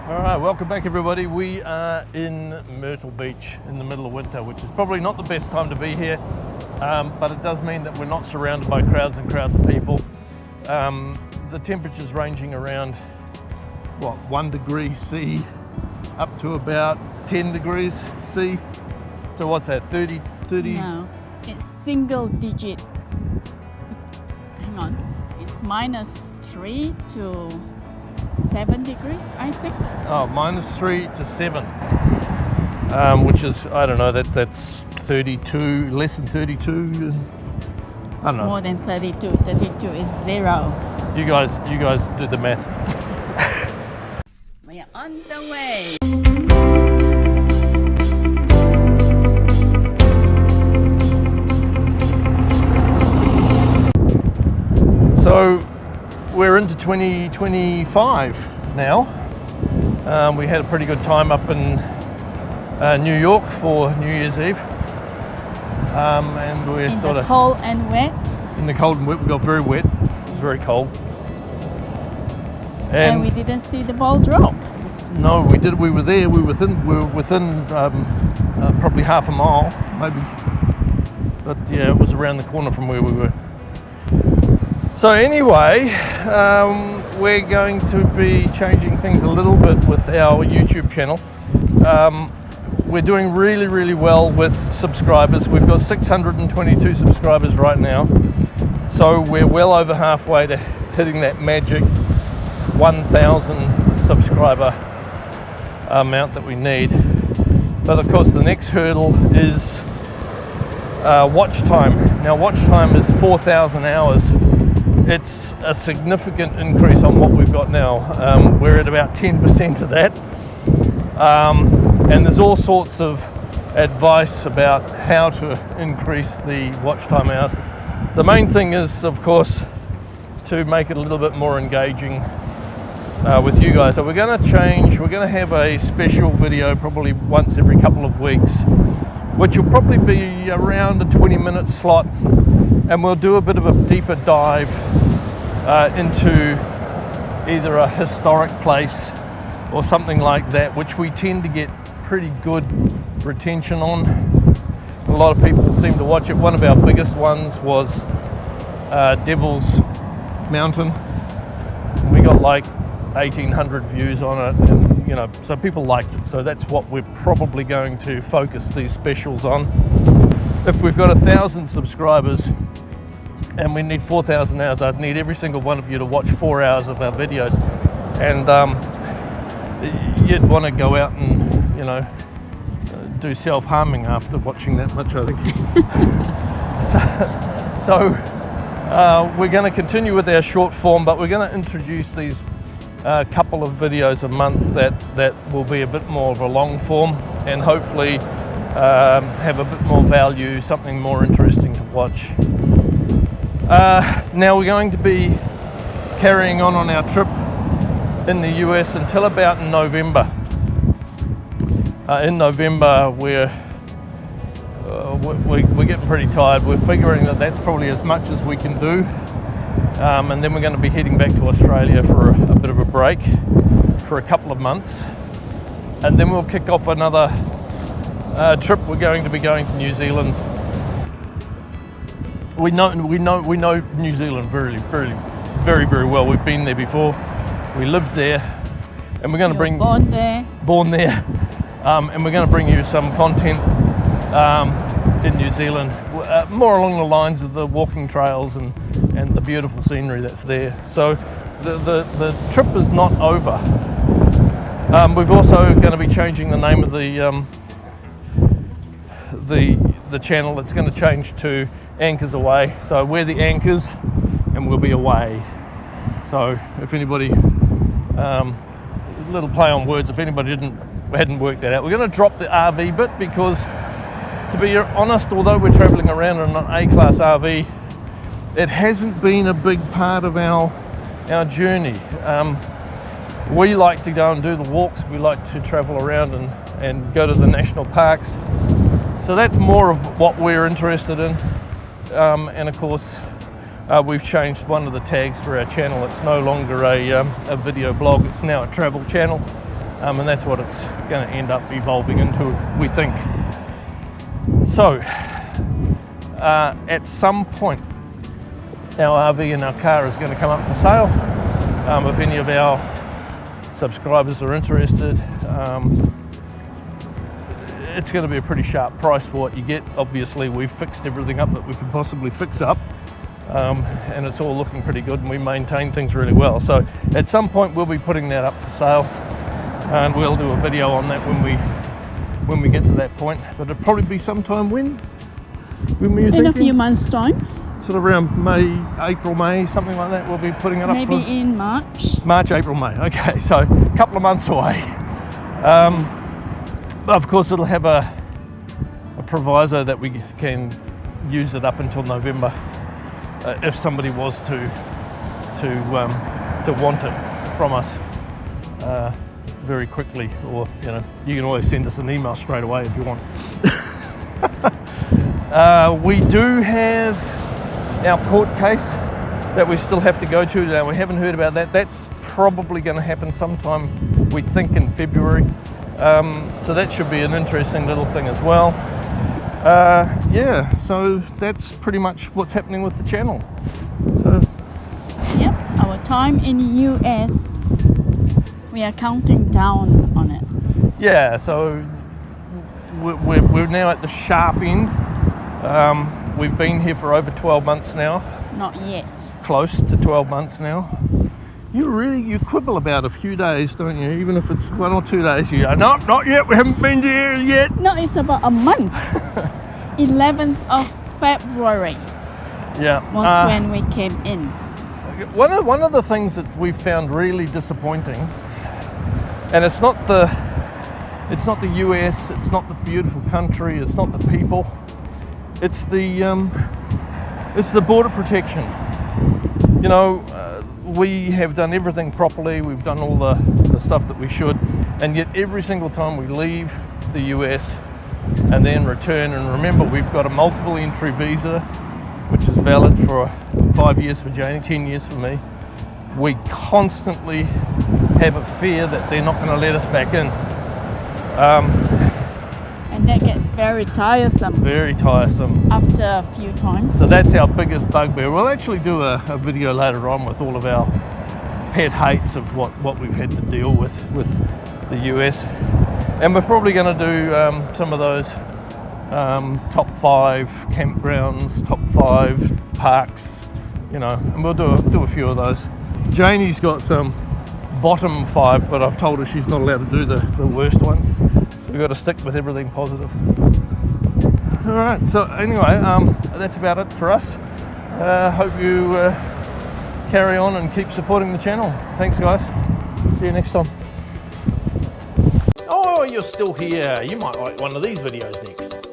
All right, welcome back everybody. We are in Myrtle Beach in the middle of winter, which is probably not the best time to be here, but it does mean that we're not surrounded by crowds and crowds of people. The temperature's ranging around, 1 degree C up to about 10 degrees C. So what's that, 30? No, it's single digit. Hang on, it's -3 to 7 degrees, I think. Oh, -3 to 7, which is, I don't know, that's 32, less than 32, I don't know. More than 32. 32 is 0. You guys do the math. We are on the way. So we're into 2025 now. We had a pretty good time up in New York for New Year's Eve. And we're In the cold and wet. In the cold and wet, we got very wet, very cold. And we didn't see the ball drop. No, we did. We were there. We were within probably half a mile, maybe. But yeah, it was around the corner from where we were. So anyway, we're going to be changing things a little bit with our YouTube channel. We're doing really, really well with subscribers. We've got 622 subscribers right now. So we're well over halfway to hitting that magic 1,000 subscriber amount that we need. But of course the next hurdle is watch time. Now watch time is 4,000 hours. It's a significant increase on what we've got now. We're at about 10% of that. And there's all sorts of advice about how to increase the watch time hours. The main thing is, of course, to make it a little bit more engaging with you guys. So we're going to change. We're going to have a special video probably once every couple of weeks, which will probably be around a 20-minute slot, and we'll do a bit of a deeper dive into either a historic place or something like that, which we tend to get pretty good retention on. A lot of people seem to watch it. One of our biggest ones was Devil's Mountain. We got like 1,800 views on it, and so people liked it. So that's what we're probably going to focus these specials on. If we've got 1,000 subscribers and we need 4,000 hours, I'd need every single one of you to watch 4 hours of our videos, and you'd want to go out and do self-harming after watching that much, I think. so we're going to continue with our short form, but we're going to introduce these couple of videos a month that will be a bit more of a long form, and hopefully have a bit more value, something more interesting to watch. Now we're going to be carrying on our trip in the US until about November. In November we're getting pretty tired. We're figuring that that's probably as much as we can do, and then we're going to be heading back to Australia for a bit of a break for a couple of months, and then we'll kick off another trip. We're going to be going to New Zealand. We know New Zealand very, very, very, very well. We've been there before. We lived there, and we're going to bring born there, and we're going to bring you some content in New Zealand, more along the lines of the walking trails and the beautiful scenery that's there. So the trip is not over. We've also going to be changing the name of the channel. It's going to change to Anchors Away. So we're the anchors and we'll be away. So if anybody, little play on words, if anybody hadn't worked that out, we're going to drop the RV bit, because to be honest, although we're traveling around in an A-class RV, it hasn't been a big part of our journey. We like to go and do the walks. We like to travel around and go to the national parks. So that's more of what we're interested in. And of course, we've changed one of the tags for our channel. It's no longer a video blog, it's now a travel channel. and that's what it's going to end up evolving into, we think. So at some point our RV and our car is going to come up for sale. If any of our subscribers are interested, it's going to be a pretty sharp price for what you get. Obviously we've fixed everything up that we could possibly fix up, and it's all looking pretty good, and we maintain things really well. So at some point we'll be putting that up for sale, and we'll do a video on that when we get to that point. But it'll probably be sometime when were you thinking? In a few months' time. Sort of around May, April, May, something like that. We'll be putting it up Maybe for in March. March, April, May. Okay, so a couple of months away. Of course, it'll have a proviso that we can use it up until November if somebody was to want it from us very quickly, or you can always send us an email straight away if you want. We do have our court case that we still have to go to. Now, we haven't heard about that. That's probably going to happen sometime, we think, in February. So that should be an interesting little thing as well. Yeah, so that's pretty much what's happening with the channel. So Yep, our time in US, we are counting down on it. yeah, so we're now at the sharp end. We've been here for over 12 months now. Not yet. Close to 12 months now. You quibble about a few days, don't you? Even if it's 1 or 2 days, you go, no, not yet, we haven't been here yet. No, it's about a month. 11th of February Yeah. was when we came in. One of the things that we found really disappointing, and it's not the US, it's not the beautiful country, it's not the people, it's the border protection. We have done everything properly, we've done all the stuff that we should, and yet every single time we leave the US and then return, and remember we've got a multiple entry visa which is valid for 5 years for Jaynee, 10 years for me, we constantly have a fear that they're not going to let us back in. And that gets very tiresome. Very tiresome. After a few times. So that's our biggest bugbear. We'll actually do a video later on with all of our pet hates of what we've had to deal with the US. And we're probably going to do some of those top 5 campgrounds, top 5 parks, and we'll do a few of those. Jaynee's got some bottom 5, but I've told her she's not allowed to do the worst ones. So we've got to stick with everything positive. All right, so anyway, that's about it for us. Hope you carry on and keep supporting the channel. Thanks, guys. See you next time. Oh, you're still here. You might like one of these videos next.